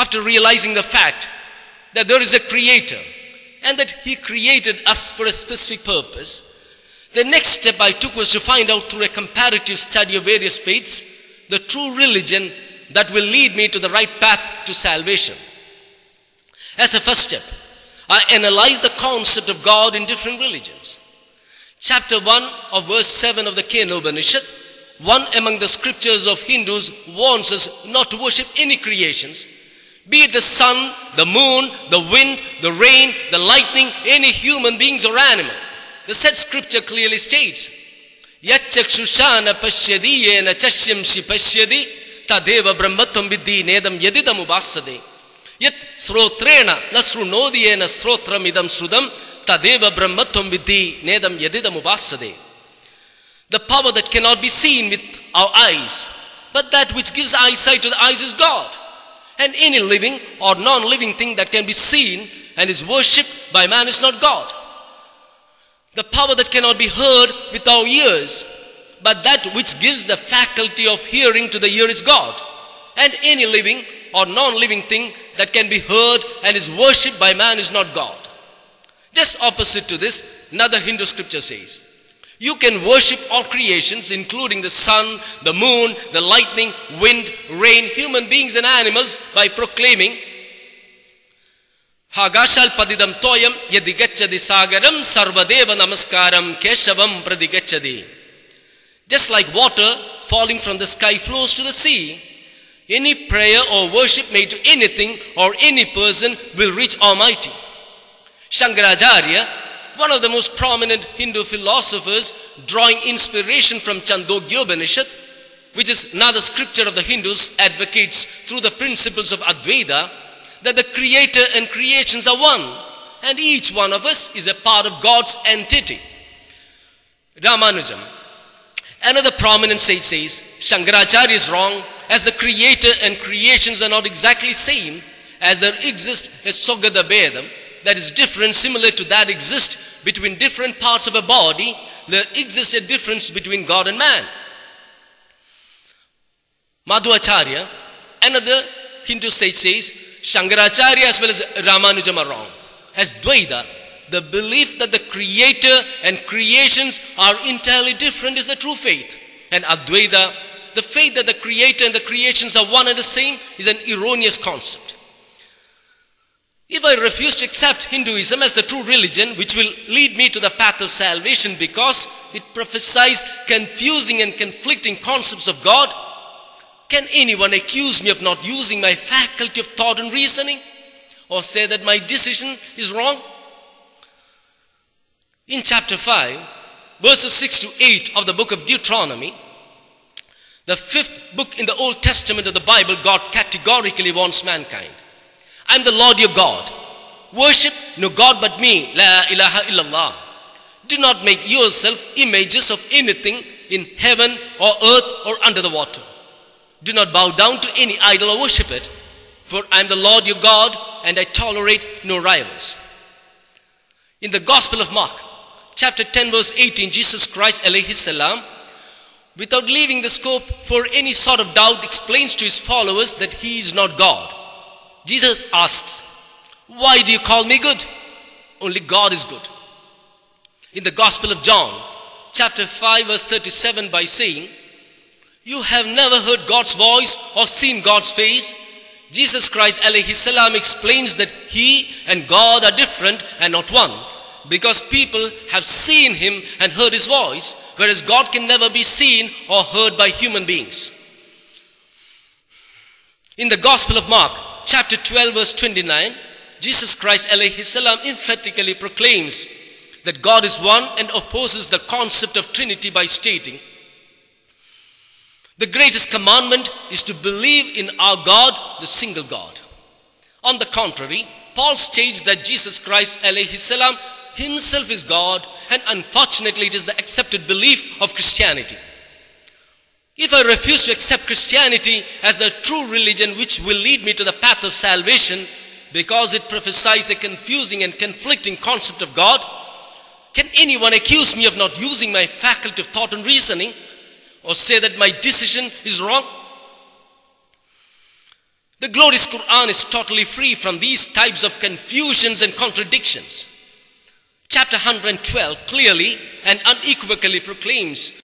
after realizing the fact that there is a creator and that he created us for a specific purpose, the next step I took was to find out through a comparative study of various faiths the true religion that will lead me to the right path to salvation. As a first step, I analyzed the concept of God in different religions. Chapter 1 of verse 7 of the Kena Upanishad, one among the scriptures of Hindus, warns us not to worship any creations, be it the sun, the moon, the wind, the rain, the lightning, any human beings or animal. The said scripture clearly states, Yachakshushana pashyadi yena chashyamshi pashyadi tadeva brahmatvam vidhi nedam yadidam upasade Yat srotrena nasrunodi yena srotram idam srudam tadeva brahmatvam vidhi nedam yadidam upasade. The power that cannot be seen with our eyes, but that which gives eyesight to the eyes is God. And any living or non-living thing that can be seen and is worshipped by man is not God. The power that cannot be heard with our ears, but that which gives the faculty of hearing to the ear is God. And any living or non-living thing that can be heard and is worshipped by man is not God. Just opposite to this, another Hindu scripture says, you can worship all creations, including the sun, the moon, the lightning, wind, rain, human beings and animals, by proclaiming, Hagashal padidam toyam yadigachadi sagaram sarvadeva namaskaram keshavam pradigachadi. Just like water falling from the sky flows to the sea, any prayer or worship made to anything or any person will reach Almighty. Shankaracharya, one of the most prominent Hindu philosophers, drawing inspiration from Chandogya Upanishad, which is another scripture of the Hindus, advocates through the principles of Advaita that the creator and creations are one, and each one of us is a part of God's entity. Ramanujam, another prominent sage, says Shankaracharya is wrong, as the creator and creations are not exactly same, as there exists a Sogada Bedam that is different, similar to that exists between different parts of a body. There exists a difference between God and man. Madhvacharya, another Hindu sage, says Shankaracharya as well as Ramanujam are wrong. As Dvaita, the belief that the creator and creations are entirely different is the true faith. And Advaita, the faith that the creator and the creations are one and the same, is an erroneous concept. If I refuse to accept Hinduism as the true religion which will lead me to the path of salvation because it prophesies confusing and conflicting concepts of God, can anyone accuse me of not using my faculty of thought and reasoning, or say that my decision is wrong? In chapter 5, verses 6 to 8 of the book of Deuteronomy, the fifth book in the Old Testament of the Bible, God categorically warns mankind. I am the Lord your God. Worship no God but me. La ilaha illallah. Do not make yourself images of anything in heaven or earth or under the water. Do not bow down to any idol or worship it. For I am the Lord your God, and I tolerate no rivals. In the Gospel of Mark, chapter 10 verse 18, Jesus Christ alayhi salam, without leaving the scope for any sort of doubt, explains to his followers that he is not God. Jesus asks, why do you call me good? Only God is good. In the Gospel of John, chapter 5 verse 37, by saying, you have never heard God's voice or seen God's face, Jesus Christ alayhi salam explains that he and God are different and not one, because people have seen him and heard his voice, whereas God can never be seen or heard by human beings. In the Gospel of Mark, chapter 12 verse 29, Jesus Christ alayhi salam emphatically proclaims that God is one and opposes the concept of Trinity by stating, the greatest commandment is to believe in our God, the single God. On the contrary, Paul states that Jesus Christ alayhi salam himself is God, and unfortunately it is the accepted belief of Christianity. If I refuse to accept Christianity as the true religion which will lead me to the path of salvation because it prophesies a confusing and conflicting concept of God, can anyone accuse me of not using my faculty of thought and reasoning, or say that my decision is wrong? The glorious Quran is totally free from these types of confusions and contradictions. Chapter 112 clearly and unequivocally proclaims